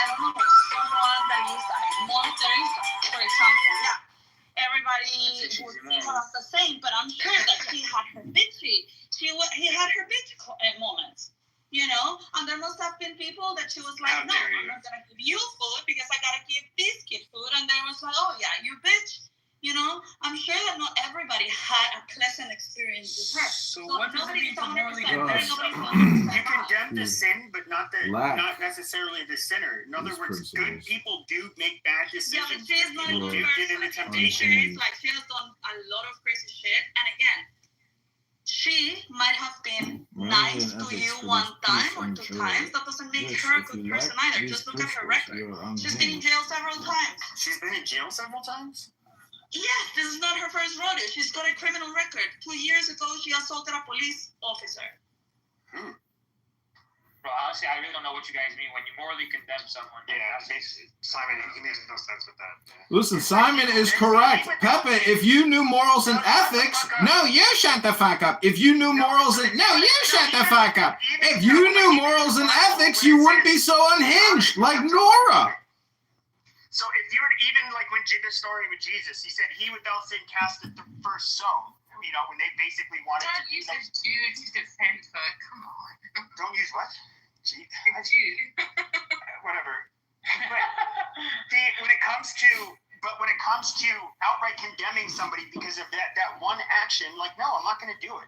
don't know, someone that is Mother Teresa, for example. Yeah. Everybody would see her as the same, but I'm sure that she had her bitchy. He had her bitch moments, you know. And there must have been people that she was like, no, I'm not gonna give you food because I gotta give this kid food. And they was like, oh yeah, you bitch. You know, I'm sure that not everybody had a pleasant experience with her. So what does it mean to morally You condemn the sin, but not necessarily the sinner. In other words, good people do make bad decisions. Yeah, but she is not a good person. Get into temptation. Like she has done a lot of crazy shit, and again, she might have been nice to you one time or two times. That doesn't make her a good person either. Just look at her record. She's been in jail several times. She's been in jail several times? Yes, this is not her first rodeo. She's got a criminal record. 2 years ago, she assaulted a police officer. Bro, honestly, I really don't know what you guys mean when you morally condemn someone. Yeah, Simon, he makes no sense with that. Listen, Simon is correct. Pepe, if you knew morals and ethics, no, you shut the fuck up. If you knew morals and... No, you shut the fuck up. If you knew morals and ethics, you wouldn't be so unhinged like Nora. So if you were even like when the story with Jesus, he said he without sin cast the first stone. You know, when they basically wanted to use a Jew to defend her. Come on. Don't use what? A Jew. Whatever. But when it comes to outright condemning somebody because of that one action, like no, I'm not going to do it.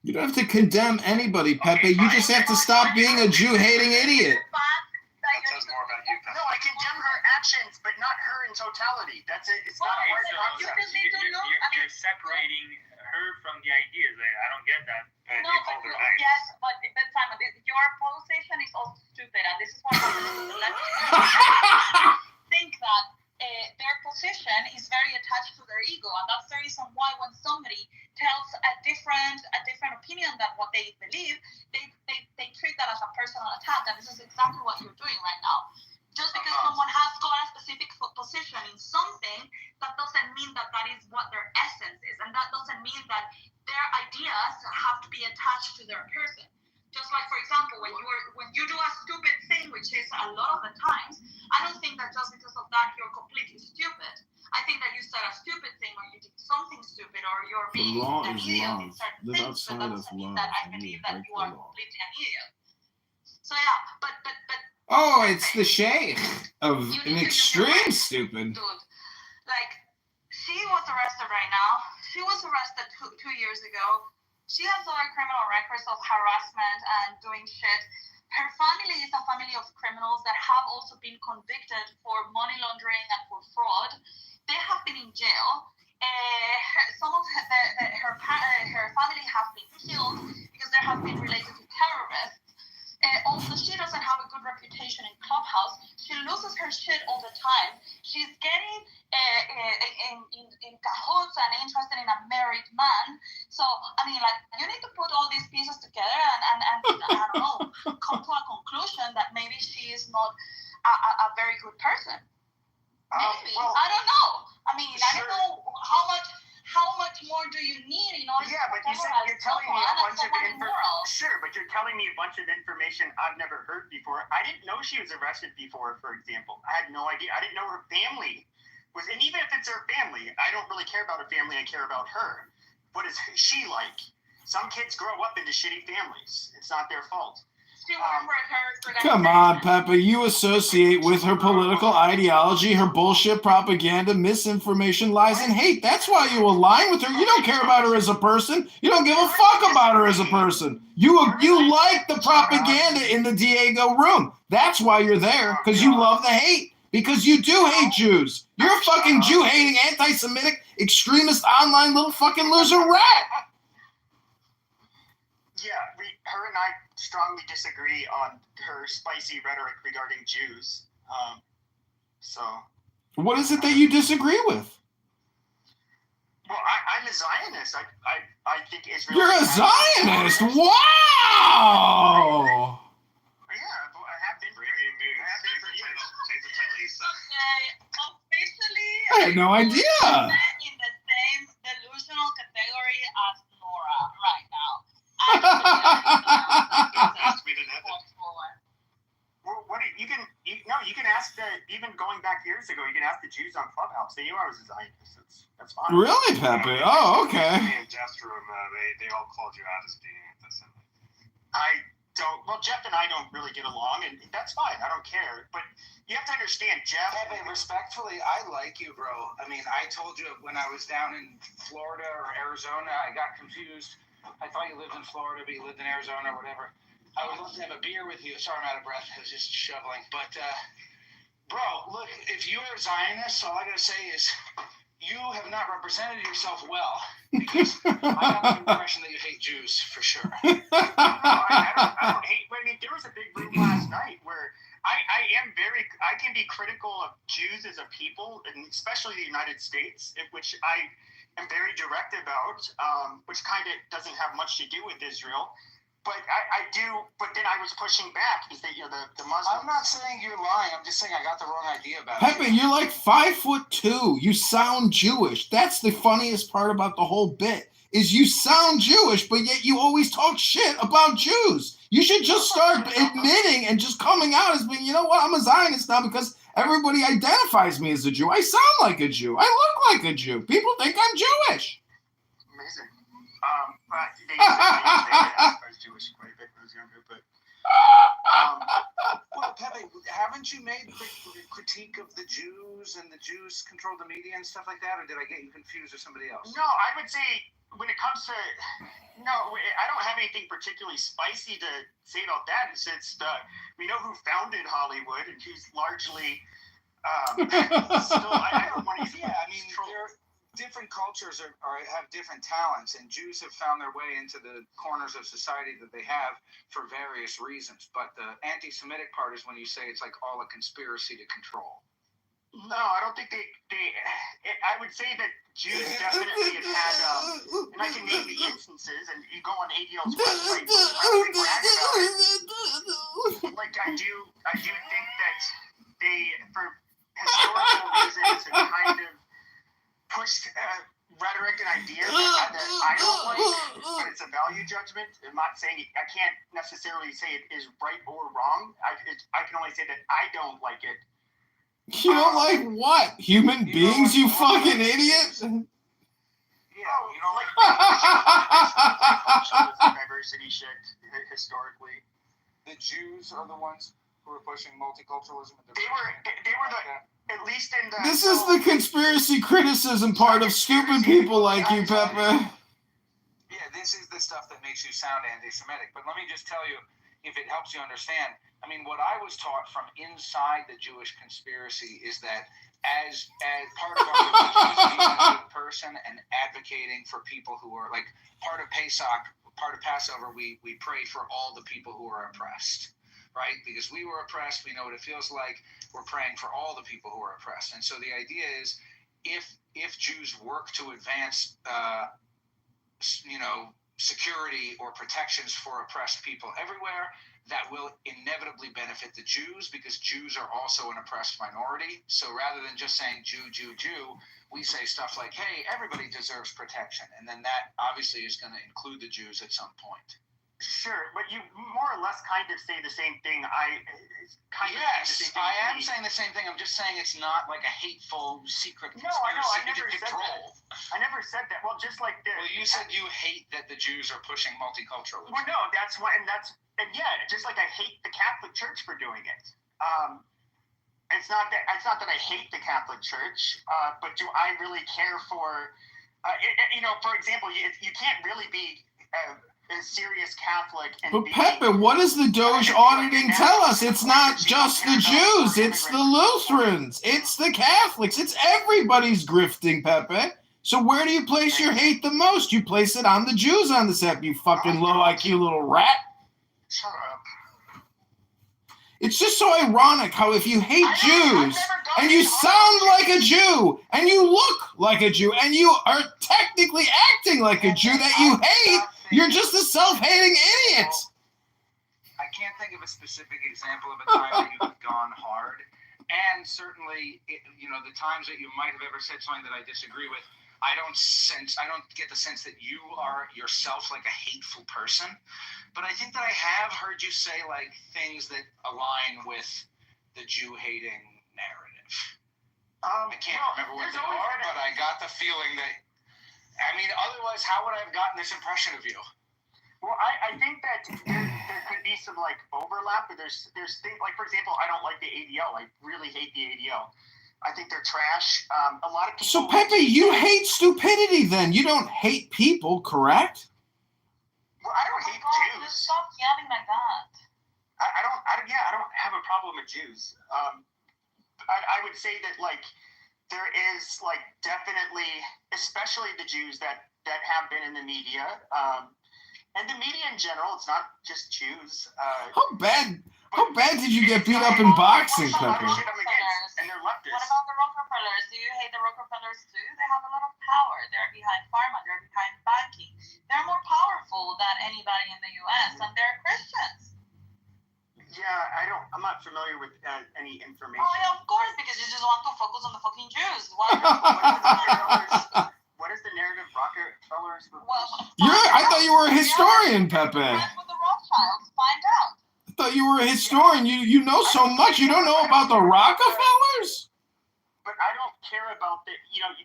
You don't have to condemn anybody, Pepe. You just have to stop being a Jew-hating idiot. That says more about you. No, I condemn her actions, but not her in totality. That's it. It's not a hard concept. You're separating her from the ideas. I don't get that. No, yes, but Simon, your position is also stupid, and this is what I think that their position is very attached to their ego, and that's the reason why when somebody tells a different opinion than what they believe, they treat that as a personal attack, and this is exactly what you're doing right now. Just because someone has got a specific position in something, that doesn't mean that is what their essence is, and that doesn't mean that their ideas have to be attached to their person. Just like, for example, when you do a stupid thing, which is a lot of the times, I don't think that just because of that you're completely stupid. I think that you said a stupid thing, or you did something stupid, or you're being an idiot in certain things, but that doesn't mean that I believe that you are completely an idiot. So yeah, but oh, it's the sheikh of an extreme stupid. Dude, like, she was arrested right now. She was arrested 2 years ago. She has other criminal records of harassment and doing shit. Her family is a family of criminals that have also been convicted for money laundering and for fraud. They have been in jail. Some of her family have been killed because they have been related to terrorists. Also, she doesn't have a good reputation in Clubhouse. She loses her shit all the time. She's getting in cahoots and interested in a married man. So, I mean, like, you need to put all these pieces together and I don't know, come to a conclusion that maybe she is not a very good person. Maybe. I don't know. I mean, I don't know how much more do you need in order to but you said you're telling me a bunch of information. Sure, but you're telling me a bunch of information I've never heard before. I didn't know she was arrested before, for example. I had no idea. I didn't know her family was, and even if it's her family, I don't really care about her family. I care about her. What is she like? Some kids grow up into shitty families. It's not their fault. Come on, Peppa. You associate with her political ideology, her bullshit propaganda, misinformation, lies, and hate. That's why you align with her. You don't care about her as a person. You don't give a fuck about her as a person. You like the propaganda in the Diego room. That's why you're there, because you love the hate. Because you do hate Jews. You're a fucking Jew-hating, anti-Semitic, extremist, online little fucking loser rat. Yeah, her and I strongly disagree on her spicy rhetoric regarding Jews. So. What is it that you disagree with? Well, I'm a Zionist. I think Israel. You're a Zionist? Wow! Yeah, I have been for years. Officially, I had no idea. In the same delusional category as Nora right now. Well, what you can even going back years ago, you can ask the Jews on Clubhouse. They knew I was a Zionist. That's fine. Really, Pepe? Oh, okay. Me and Jeff's room, they all called you out as being anti-Semitic. I don't. Well, Jeff and I don't really get along, and that's fine. I don't care. But you have to understand, Jeff. Pepe, respectfully, I like you, bro. I mean, I told you when I was down in Florida or Arizona, I got confused. I thought you lived in Florida, but you lived in Arizona or whatever. I would love to have a beer with you. Sorry, I'm out of breath. I was just shoveling. But, bro, look, if you're a Zionist, all I got to say is you have not represented yourself well. Because I got the impression that you hate Jews, for sure. I don't hate. I mean, there was a big room last night where I can be critical of Jews as a people, and especially the United States, which I am very direct about, which kind of doesn't have much to do with Israel. But I do. But then I was pushing back because the Muslims. I'm not saying you're lying. I'm just saying I got the wrong idea about Pepe, it. you're like 5'2". You sound Jewish. That's the funniest part about the whole bit. Is you sound Jewish, but yet you always talk shit about Jews. You should just start admitting and just coming out as being, you know what, I'm a Zionist now because everybody identifies me as a Jew. I sound like a Jew. I look like a Jew. People think I'm Jewish. Amazing. They I was Jewish quite a bit when I was younger, but. Well, Pepe, haven't you made the critique of the Jews and the Jews control the media and stuff like that, or did I get you confused with somebody else? No, I would say when it comes to I don't have anything particularly spicy to say about that. It's we know who founded Hollywood, and he's largely still. I don't want to. Yeah, I mean, different cultures have different talents, and Jews have found their way into the corners of society that they have for various reasons. But the anti-Semitic part is when you say it's like all a conspiracy to control. No, I don't think I would say that Jews definitely have had, and I can name the instances, and you go on ADL's website, and brag about it. Like, I do think that they, for historical reasons, have kind of pushed rhetoric and ideas that I don't like, but it's a value judgment. I'm not saying I can't necessarily say it is right or wrong. I can only say that I don't like it. You don't like what? Human beings, you fucking idiot? Yeah, you know, like diversity shit historically. The Jews are the ones who are pushing multiculturalism. They were the, at least in the. This is the conspiracy criticism part of stupid people like you, Pepe. Yeah, this is the stuff that makes you sound anti-Semitic. But let me just tell you, if it helps you understand, I mean, what I was taught from inside the Jewish conspiracy is that as part of our religion is being a good person and advocating for people who are like part of Passover, we pray for all the people who are oppressed, right? Because we were oppressed, we know what it feels like. We're praying for all the people who are oppressed. And so the idea is if Jews work to advance, security or protections for oppressed people everywhere, that will inevitably benefit the Jews because Jews are also an oppressed minority. So rather than just saying Jew, Jew, Jew, we say stuff like, hey, everybody deserves protection. And then that obviously is going to include the Jews at some point. Sure, but you more or less kind of say the same thing. Yes, I am saying the same thing. I'm just saying it's not like a hateful secret conspiracy. No, I know. I never to said control. that. I never said that. Well, just like this. Well, you said you hate that the Jews are pushing multiculturalism. Well, no, that's why, and yeah, just like I hate the Catholic Church for doing it. It's not that I hate the Catholic Church, but do I really care for? For example, you can't really be a serious Catholic. But Pepe, what does the Doge auditing tell us? It's not just the Jews, it's the Lutherans, it's the Catholics, it's everybody's grifting, Pepe. So where do you place your hate the most? You place it on the Jews on this app, you fucking low IQ little rat. Shut up. It's just so ironic how if you hate Jews and you sound like a Jew and you look like a Jew and you are technically acting like a Jew that you hate, you're just a self-hating idiot. I can't think of a specific example of a time that you have gone hard. And certainly, the times that you might have ever said something that I disagree with, I don't get the sense that you are yourself like a hateful person. But I think that I have heard you say like things that align with the Jew-hating I can't remember what they are, but I got the feeling that. I mean, otherwise, how would I have gotten this impression of you? Well, I think that there could be some like overlap, but there's things like, for example, I don't like the ADL. I really hate the ADL. I think they're trash. A lot of people. So Pepe, you hate stupidity then. You don't hate people, correct? Well, I don't hate Jews. Just stop yelling like that. I don't have a problem with Jews. I would say that like there is like definitely, especially the Jews that have been in the media, and the media in general. It's not just Jews. How bad did you get beat up in boxing, Pepe? And they're leftists. What about the Rockefellers? Do you hate the Rockefellers too? They have a lot of power. They're behind pharma. They're behind banking. They're more powerful than anybody in the U.S. and they're Christians. Yeah, I'm not familiar with any information. Oh, yeah, of course, because you just want to focus on the fucking Jews. What is the narrative Rockefellers? I thought you were a historian, Pepe. With the Rothschilds, find out. I thought you were a historian. You know so much. You don't know about the Rockefellers? But I don't care about the,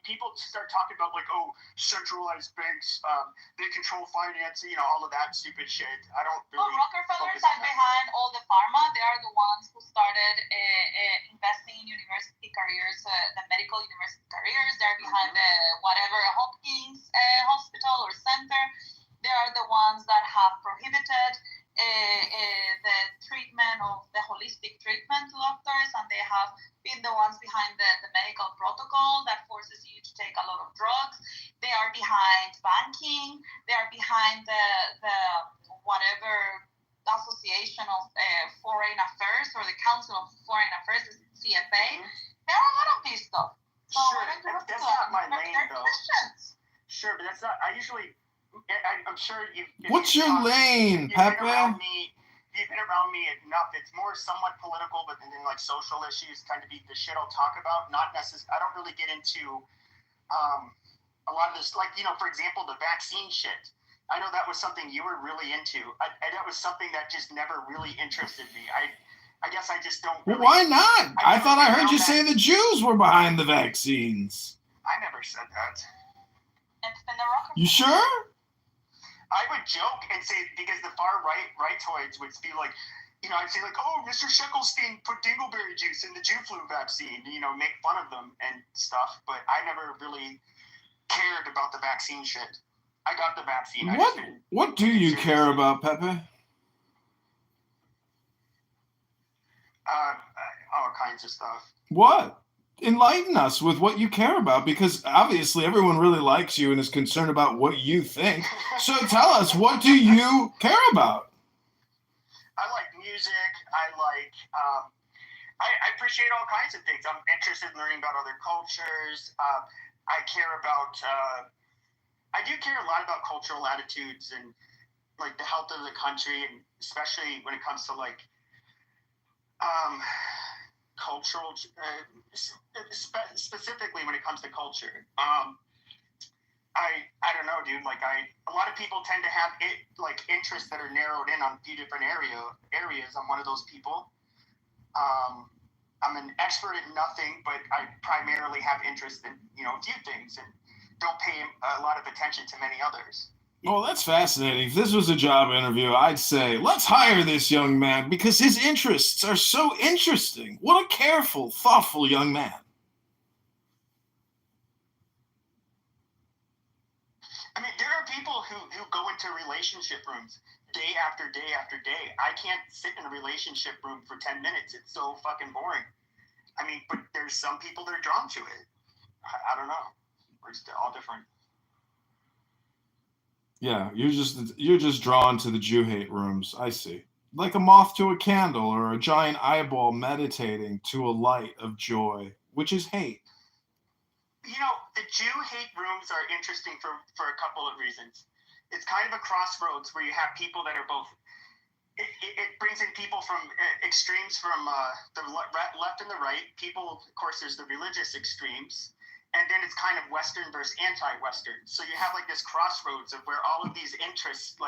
people start talking about like, oh, centralized banks, they control finance, all of that stupid shit. I don't really. Well, Rockefellers are behind all the pharma. They are the ones who started investing in university careers, the medical university careers. They're behind whatever Hopkins hospital or center. They are the ones that have prohibited the treatment of the holistic treatment to doctors, and they have been the ones behind the medical protocol that forces you to take a lot of drugs. They are behind banking. They are behind the whatever association of foreign affairs or the Council of Foreign Affairs, the CFA. There are a lot of these stuff. So sure, that's not my lane though. Christians. Sure, but that's not. I'm sure you've. What's your lane, Pepe? You've been around me enough. It's more somewhat political, but then like social issues tend to be the shit I'll talk about. Not necessarily. I don't really get into a lot of this. Like for example, the vaccine shit. I know that was something you were really into. That was something that just never really interested me. I guess I just don't. Really, Why not? I thought I heard you say the Jews were behind the vaccines. I never said that. It's been the Rockefellers. You sure? I would joke and say, because the far rightoids would be like, I'd say like, oh, Mr. Sheckelstein put dingleberry juice in the Jew flu vaccine, make fun of them and stuff. But I never really cared about the vaccine shit. I got the vaccine. What do you care about, Pepe? All kinds of stuff. What? Enlighten us with what you care about, because obviously everyone really likes you and is concerned about what you think. So tell us, what do you care about? I like music. I appreciate all kinds of things. I'm interested in learning about other cultures. I care about. I do care a lot about cultural attitudes and like the health of the country, and especially when it comes to like. Cultural, specifically when it comes to culture. I don't know, dude. Like a lot of people tend to have interests that are narrowed in on a few different areas. I'm one of those people. I'm an expert at nothing, but I primarily have interest in a few things and don't pay a lot of attention to many others. Well, that's fascinating. If this was a job interview, I'd say, let's hire this young man because his interests are so interesting. What a careful, thoughtful young man. I mean, there are people who go into relationship rooms day after day after day. I can't sit in a relationship room for 10 minutes. It's so fucking boring. I mean, but there's some people that are drawn to it. I don't know. We're just all different. Yeah, you're just drawn to the Jew hate rooms. I see. Like a moth to a candle or a giant eyeball meditating to a light of joy, which is hate. The Jew hate rooms are interesting for a couple of reasons. It's kind of a crossroads where you have people that are both. It brings in people from extremes from the left and the right. People, of course, there's the religious extremes. And then it's kind of Western versus anti-Western. So you have like this crossroads of where all of these interests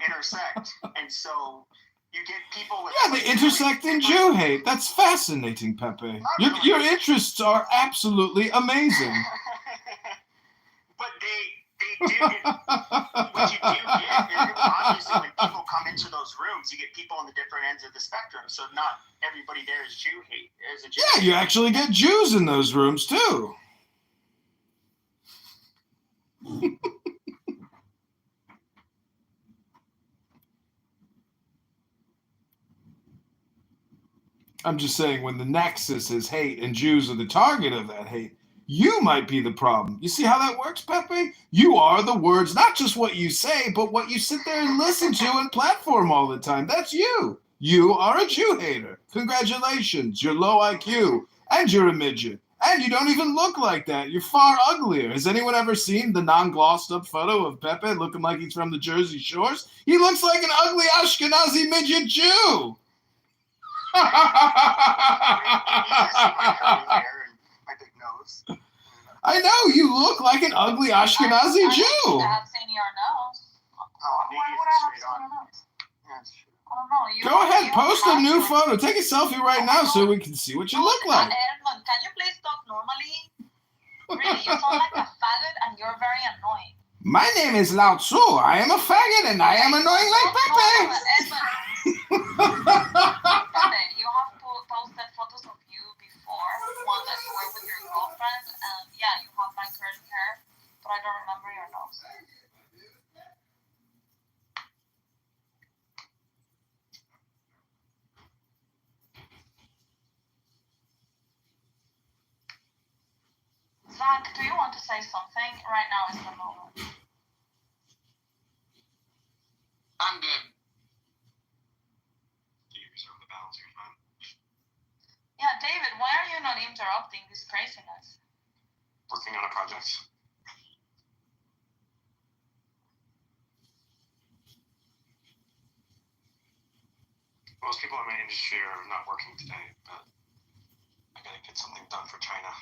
intersect. And so You get people with... Yeah, they intersect in Jew hate. That's fascinating, Pepe. Your interests are absolutely amazing. But they do... What you do get is, obviously, when people come into those rooms, you get people on the different ends of the spectrum. So not everybody there is Jew hate. Yeah, you actually get Jews in those rooms, too. I'm just saying, when the nexus is hate and Jews are the target of that hate, you might be the problem. You see how that works, Pepe? You are the words, not just what you say, but what you sit there and listen to and platform all the time. That's you. You are a Jew hater. Congratulations. You're low IQ, and you're a midget. And you don't even look like that. You're far uglier. Has anyone ever seen the non-glossed up photo of Pepe looking like he's from the Jersey Shores? He looks like an ugly Ashkenazi midget Jew. I know, you look like an ugly Ashkenazi Jew. I have seen your nose. Why would I have seen your nose? I don't know. Go ahead, post a new photo. Take a selfie right now so we can see what you look like. Edmund, can you please talk normally? Really, you sound like a faggot and you're very annoying. My name is Lao Tzu. I am a faggot and I am annoying like Pepe. Pepe, you have posted photos of you before. One that you were with your girlfriend, and yeah, you have like curly hair, but I don't remember your nose. Zach, do you want to say something? Right now is the moment. I'm good. Do you reserve the balance of your time? Yeah, David, why are you not interrupting this craziness? Working on a project. Most people in my industry are not working today, but I gotta get something done for China.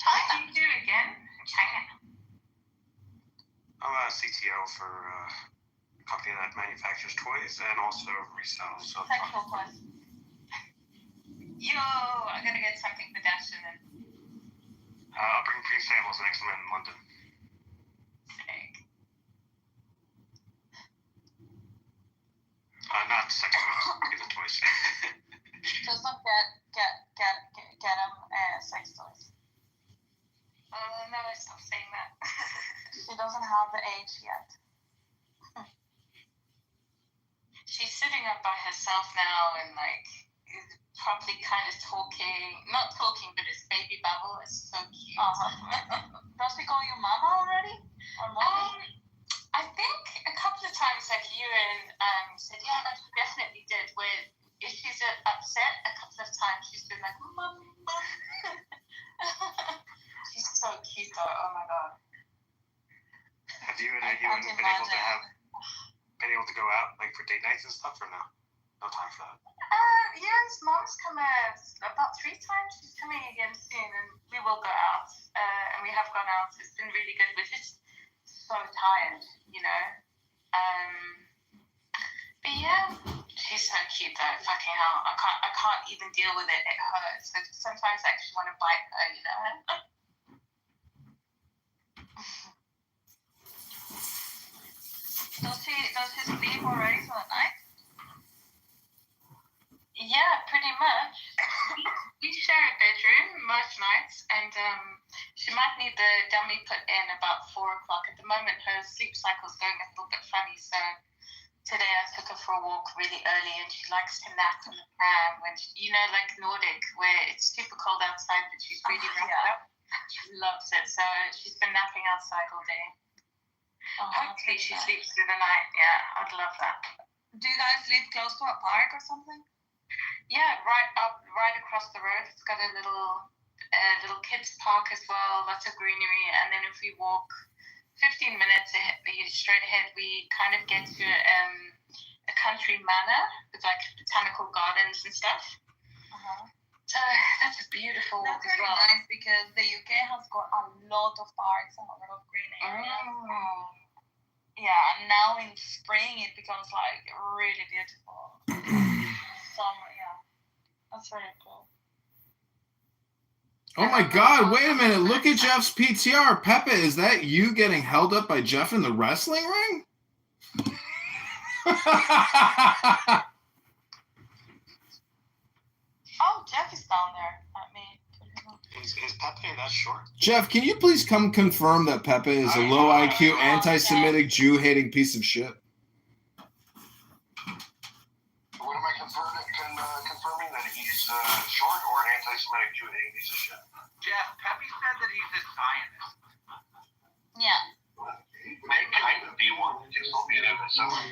What do you do again? China. I'm a CTO for a company that manufactures toys and also resells. So Sexual toys. Yo, I gotta get something for Dashin then. I'll bring free samples next time I'm in London. Sick. Not sex toys, bigger than toys. Just don't get him sex toys. No, stop saying that. She doesn't have the age yet. She's sitting up by herself now and like is probably kind of not talking, but it's baby babble. It's so cute. Does she call you mama already? Or mommy? I think a couple of times like you and said, yeah, no, she definitely did. Where if she's upset, a couple of times she's been like, mom. She's so cute though. Oh my god. Have you and been able to go out like for date nights and stuff, or no? No time for that. Yes, mom's come about 3 times. She's coming again soon, and we will go out. And we have gone out. It's been really good. We're just so tired, you know. But yeah, she's so cute though. Fucking hell, I can't even deal with it. It hurts. So sometimes I actually want to bite her, you know. Does she sleep already for the night? Yeah, pretty much. We share a bedroom most nights, and she might need the dummy put in about 4 o'clock. At the moment, her sleep cycle's going a little bit funny, so today I took her for a walk really early, and she likes to nap on the pram when like Nordic, where it's super cold outside, but she's really wrapped up. She loves it, so she's been napping outside all day. Hopefully she sleeps through the night. Yeah, I'd love that. Do you guys live close to a park or something? Yeah, right across the road. It's got a little kids park as well, lots of greenery, and then if we walk 15 minutes straight ahead, we kind of get to a country manor with like botanical gardens and stuff. So that's a beautiful walk as well. That's really nice because the UK has got a lot of parks and a lot of green areas. yeah, and now in spring it becomes like really beautiful. Summer, yeah, that's really cool. Oh my God! Wait a minute! Look at Jeff's PTR. Pepe, is that you getting held up by Jeff in the wrestling ring? Oh, Jeff is down there. Is Pepe that short? Jeff, can you please come confirm that Pepe is a low IQ, anti-Semitic, Jew-hating piece of shit? What am I confirming that he's short or an anti-Semitic Jew-hating piece of shit? Jeff, Pepe said that he's a Zionist. Yeah. He may kind of be one. He's still being anti-Semitic.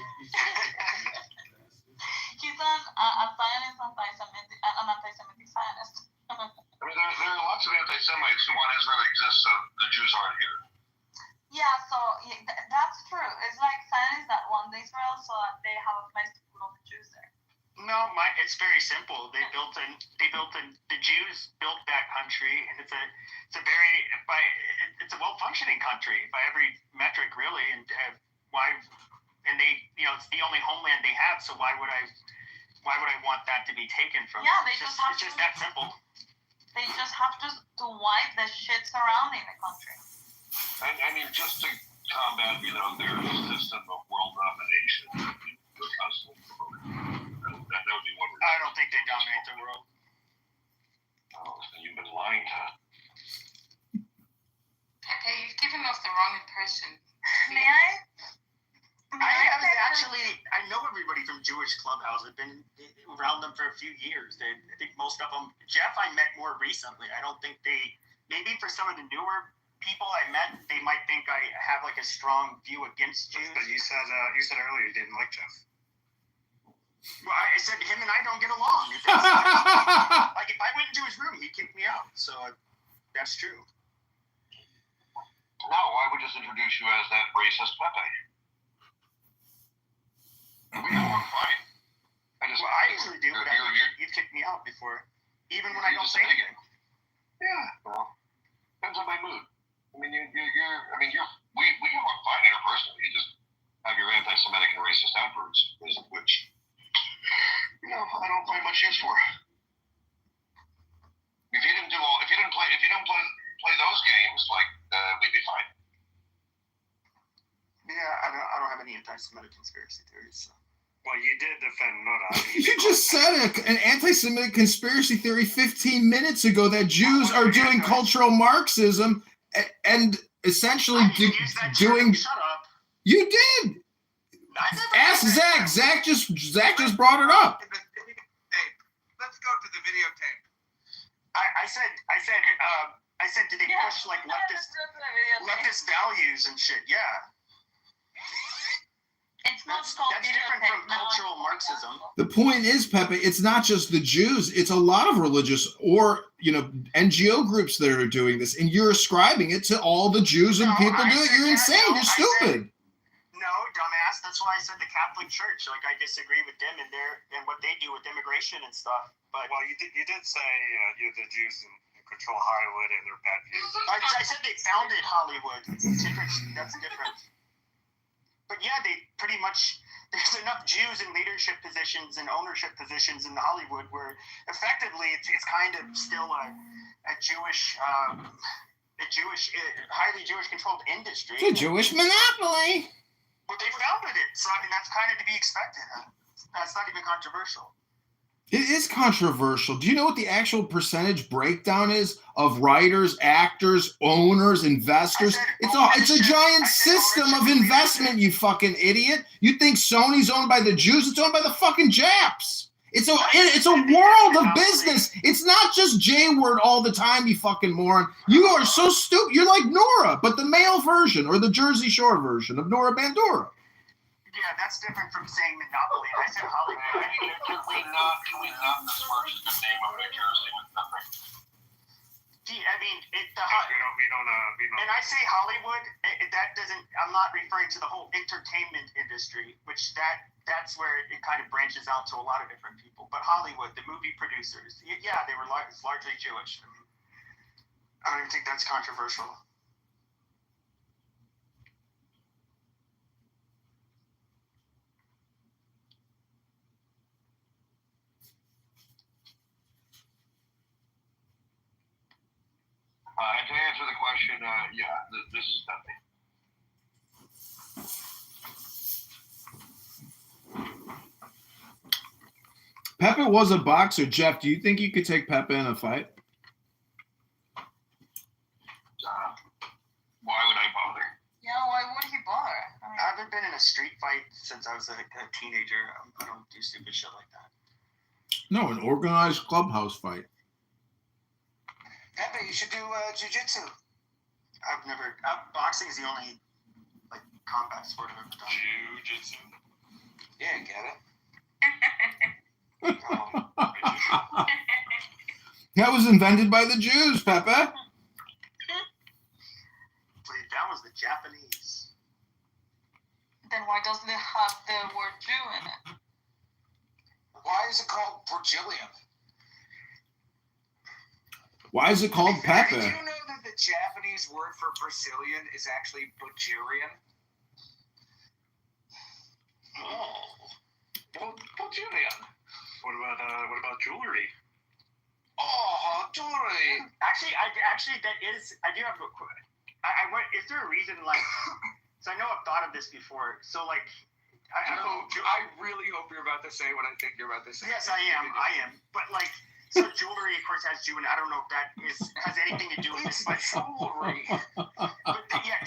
He's a Zionist, an anti-Semitic Zionist. I mean, there are lots of anti-Semites who want Israel to exist, so the Jews aren't here. Yeah, so that's true. It's like Zionists that want Israel so that they have a place to put all the Jews there. No, it's very simple. The Jews built that country, and it's a well-functioning country by every metric, really. And they, it's the only homeland they have. So why would I want that to be taken from? Yeah, it's just that simple. They just have to wipe the shit surrounding the country. I mean, just to combat, their system of world domination, they're constantly promoting. That would be one. I don't think they dominate the world. Oh, you've been lying to. Okay, you've given off the wrong impression. May I? I know everybody from Jewish Clubhouse. I've been around them for a few years. I think most of them. Jeff, I met more recently. I don't think maybe for some of the newer people I met, they might think I have like a strong view against Jews. But you said earlier you didn't like Jeff. Well, I said him and I don't get along. Like if I went into his room, he'd kick me out. So that's true. No, I would just introduce you as that racist Pepe. We don't want to fight. I usually do, but you've kicked me out before, even when I don't say anything. Yeah, well, depends on my mood. I mean, we can fight interpersonally. You just have your anti-Semitic and racist outbursts, which I don't find much use for. If you didn't play those games, we'd be fine. Yeah, I don't have any anti-Semitic conspiracy theories. So. Well, you did defend Nora. You just said an anti-Semitic conspiracy theory 15 minutes ago that Jews are doing cultural Marxism and essentially doing. Shut up. You did. Ask Zach. Zach just brought it up. Let's go to the videotape. I said, did they push like leftist values and shit? Yeah. It's not called that's different from cultural Marxism. The point is, Pepe, it's not just the Jews. It's a lot of religious or NGO groups that are doing this, and you're ascribing it to all the Jews and people do it. You're insane. You're stupid. No, dumbass. That's why I said the Catholic Church. Like I disagree with them and what they do with immigration and stuff. But you did say the Jews control Hollywood and their bad views. I said they founded Hollywood. That's different. But yeah, they pretty much, there's enough Jews in leadership positions and ownership positions in Hollywood where effectively it's kind of still a highly Jewish controlled industry. It's a Jewish monopoly. But they founded it. So I mean, that's kind of to be expected. That's not even controversial. It is controversial. Do you know what the actual percentage breakdown is of writers, actors, owners, investors? It's a giant system of investment, you fucking idiot. You think Sony's owned by the Jews? It's owned by the fucking Japs. It's a world of business. It's not just J-word all the time, you fucking moron. You are so stupid. You're like Nora, but the male version or the Jersey Shore version of Nora Bandura. Yeah, that's different from saying monopoly. I said Hollywood. Can we not besmirch the good name of New Jersey with nothing? I mean, we don't. And I say Hollywood. That doesn't. I'm not referring to the whole entertainment industry, which that's where it kind of branches out to a lot of different people. But Hollywood, the movie producers, yeah, they were largely Jewish. I mean, I don't even think that's controversial. this is nothing. Pepe was a boxer. Jeff, do you think you could take Pepe in a fight? Why would I bother? Yeah, why would he bother? I haven't been in a street fight since I was a teenager. I don't do stupid shit like that. No, an organized clubhouse fight. Pepe, you should do jiu-jitsu. Boxing is the only combat sport I've ever done. Jiu-jitsu. Yeah, get it? That was invented by the Jews, Pepe. That was the Japanese. Then why doesn't it have the word Jew in it? Why is it called Brazilian? Why is it called Pepe? Did you know that the Japanese word for Brazilian is actually Bajirian? Oh, Brazilian. What about jewelry? Oh, jewelry. Actually, that is. I do have a. I went. Is there a reason So I know I've thought of this before. So I don't know. I really hope you're about to say what I think you're about to say. Yes, I am. But so jewelry, of course, has Jew, and I don't know if that has anything to do with this. But jewelry.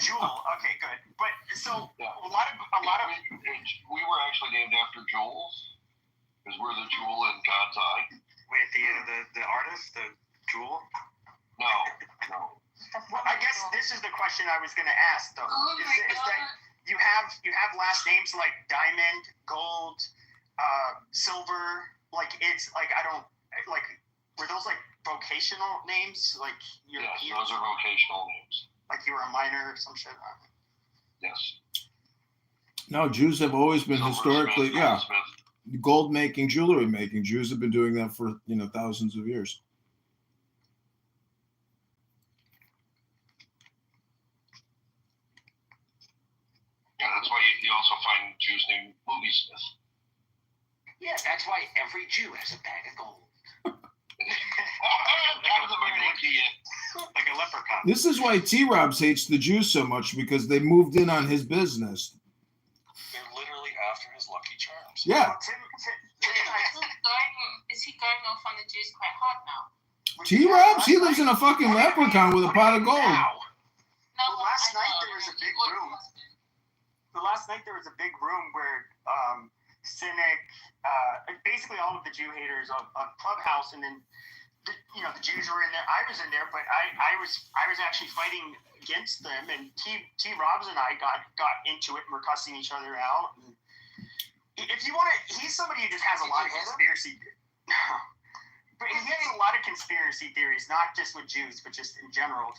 Jewel. Okay, good. But so a lot of. We were actually named after jewels, because we're the jewel in God's eye. Wait, the artist, the Jewel? No. Well, I guess this is the question I was going to ask, though. Oh is that you have last names like Diamond, Gold, Silver. Were those vocational names? Yes, those are vocational names. Like you were a miner or some shit. Yes. No, Jews have always been historically, gold making, jewelry making. Jews have been doing that for thousands of years. Yeah, that's why you also find Jews named Movie Smith. Yeah, that's why every Jew has a bag of gold. Like a leprechaun. This is why T-Robs hates the Jews so much, because they moved in on his business. They're literally after his Lucky Charms. Yeah. Is he going off on the Jews quite hard now? T-Robs, he lives in a fucking leprechaun with a pot of gold. Wow. No, Last night there was a big room. The last night there was a big room where Cynic, basically all of the Jew haters of Clubhouse, and then the Jews were in there. I was in there, but I was actually fighting against them, and T. Robs and I got into it, and we're cussing each other out. And if you want to, he's somebody who just has a lot of conspiracy. But he has a lot of conspiracy theories, not just with Jews, but just in general.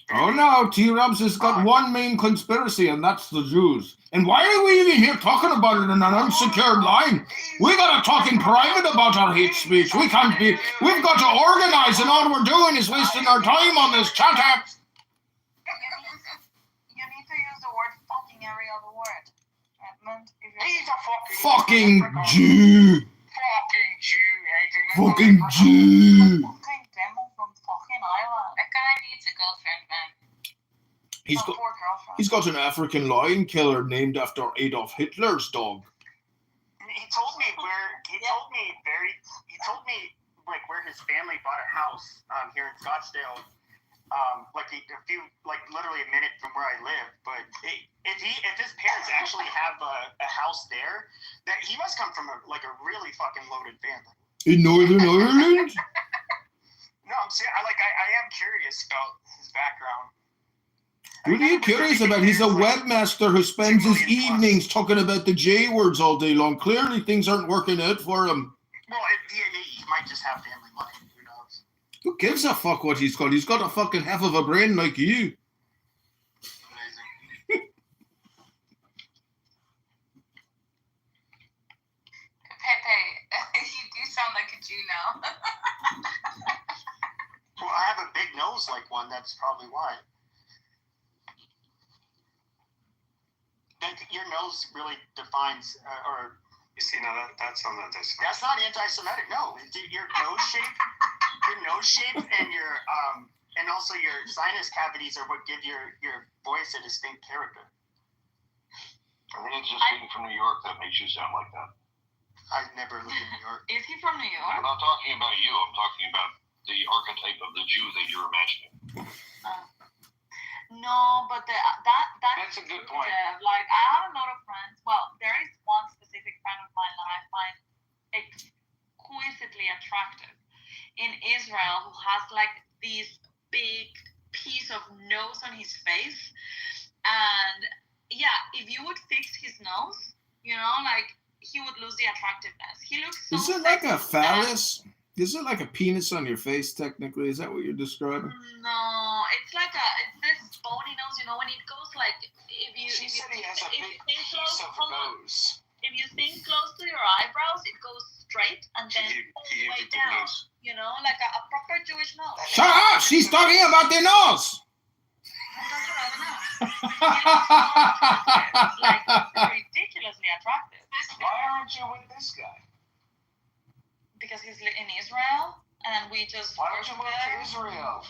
Oh no, T-Robs has got one main conspiracy, and that's the Jews. And why are we even here talking about it in an unsecured line? We gotta talk in private about our hate speech. We've got to organize, and all we're doing is wasting our time on this chat app. You need to use the word fucking every other word. Edmund, He's a Fucking Jew. Fucking Jew hating. Fucking Jew. fucking demo from fucking Ireland. That guy needs a girlfriend, man. He's Oh, got poor girlfriend. he's got an African lion killer named after Adolf Hitler's dog. He told me where his family bought a house here in Scottsdale. Literally a minute from where I live. But if his parents actually have a house there, that he must come from a really fucking loaded family. In Northern Ireland? No, I'm serious. I am curious about his background. What are you curious about? He's a webmaster who spends his evenings talking about the J words all day long. Clearly, things aren't working out for him. Well, he might just have family money. Who knows? Who gives a fuck what he's got? He's got a fucking half of a brain like you. Amazing. Pepe, you do sound like a Jew now. Well, I have a big nose like one. That's probably why. Your nose really defines, or you see, now that's on the. That's not anti-Semitic. No, your nose shape and your And also your sinus cavities are what give your voice a distinct character. I think it's just being from New York that makes you sound like that. I've never lived in New York. Is he from New York? I'm not talking about you. I'm talking about the archetype of the Jew that you're imagining. No, but That's a good point. Like, I have a lot of friends. Well, there is one specific friend of mine that I find exquisitely attractive in Israel, who has like this big piece of nose on his face. And yeah, if you would fix his nose, you know, like, he would lose the attractiveness. He looks so Is it like a sexy. phallus? Is it like a penis on your face, technically? Is that what you're describing? No, it's like it's this bony nose, you know, when it goes like, She said he has a big piece of hold on. nose. If you think close to your eyebrows, it goes straight and then all the way down. You know, like a proper Jewish nose. Shut up! She's talking about the nose! Like, ridiculously attractive. Why aren't you with this guy? Because he's in Israel, and we just Why don't you work move to there. Israel?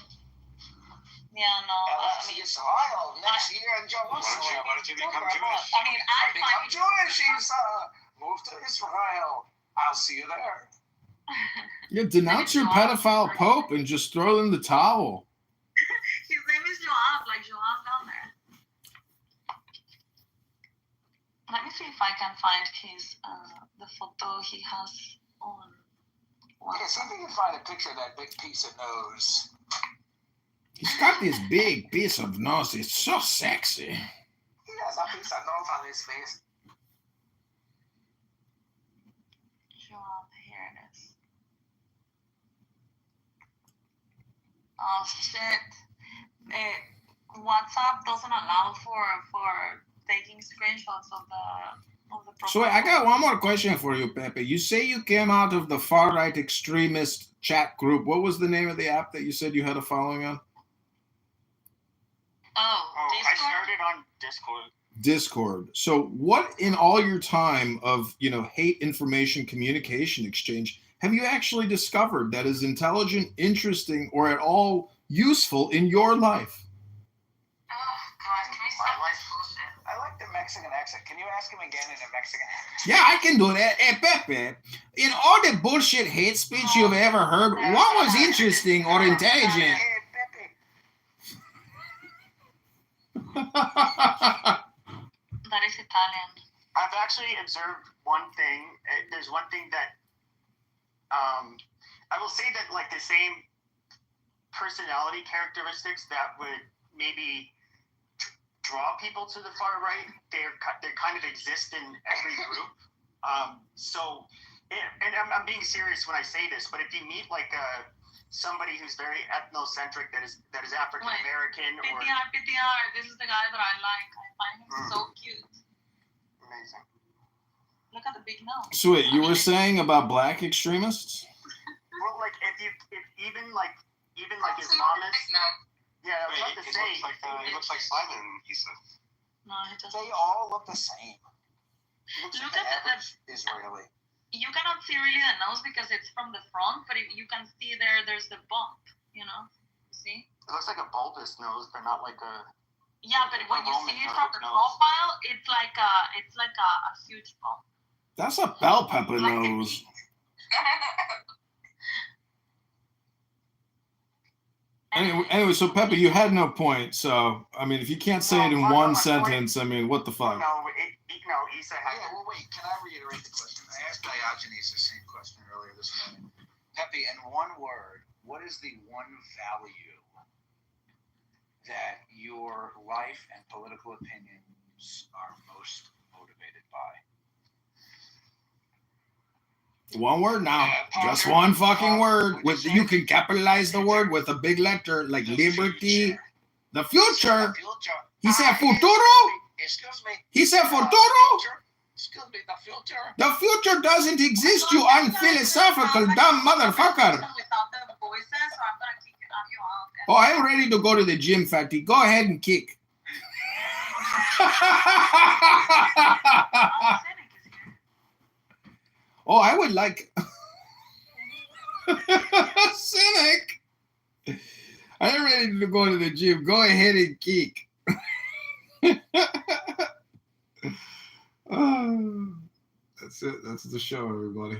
Yeah, no. Israel next year in Jerusalem. Why don't you become Super hot. Jewish? I mean, I Become find Jewish, move to Israel. I'll see you there. You denounce your pedophile pope and just throw in the towel. his name is Joab, like Joab down there. Let me see if I can find his the photo he has on. Yeah, see if you can find a picture of that big piece of nose. He's got this big piece of nose. It's so sexy. He has a piece of nose on his face. Joab, here it is. Oh shit! WhatsApp doesn't allow for taking screenshots of the profile. So I got one more question for you, Pepe. You say you came out of the far-right extremist chat group. What was the name of the app that you said you had a following on? I Discord? started on Discord. Discord. So what in all your time of, hate information communication exchange have you actually discovered that is intelligent, interesting, or at all useful in your life? Oh, God, can we stop this bullshit? I like the Mexican accent. Can you ask him again in a Mexican accent? Yeah, I can do that. Hey, Pepe, in all the bullshit hate speech you've ever heard, what was interesting or intelligent? That is Italian. I've actually observed one thing. There's one thing that I will say that, like, the same personality characteristics that would maybe draw people to the far right, they kind of exist in every group. And I'm being serious when I say this, but if you meet like somebody who's very ethnocentric, that is African American, or PTR, this is the guy that I like. I find him so cute. amazing. Look at the big nose. So wait, you were saying about black extremists? Well, like if even like That's Islamists. no. Yeah, I was about to say. He looks like Simon, he said. No, he doesn't. They all look the same. He looks Look like the at the- average Israeli. You cannot see really the nose because it's from the front, but you can see there's the bump, See? It looks like a bulbous nose, but not like a. Yeah, but when you Roman see it nose. from the profile, it's like a huge bump. That's a bell pepper nose. Anyway, so Pepe, you had no point. So, I mean, if you can't say it in one sentence, I mean, what the fuck? No, Isa had. Yeah, well, wait. Can I reiterate the question? I asked Diogenes the same question earlier this morning. Pepe, in one word, what is the one value that your life and political opinions are most motivated by? One word now. Just one fucking word. You can capitalize the word with a big letter like liberty. The future. He said futuro. Excuse me. He said futuro. Excuse me, the future. The future doesn't exist, you unphilosophical dumb motherfucker. Without the voices, so I'm gonna kick you out. Oh, I'm ready to go to the gym, Fatty. Go ahead and kick. Oh, I would like cynic. I'm ready to go to the gym. Go ahead and geek. Oh, that's it. That's the show, everybody.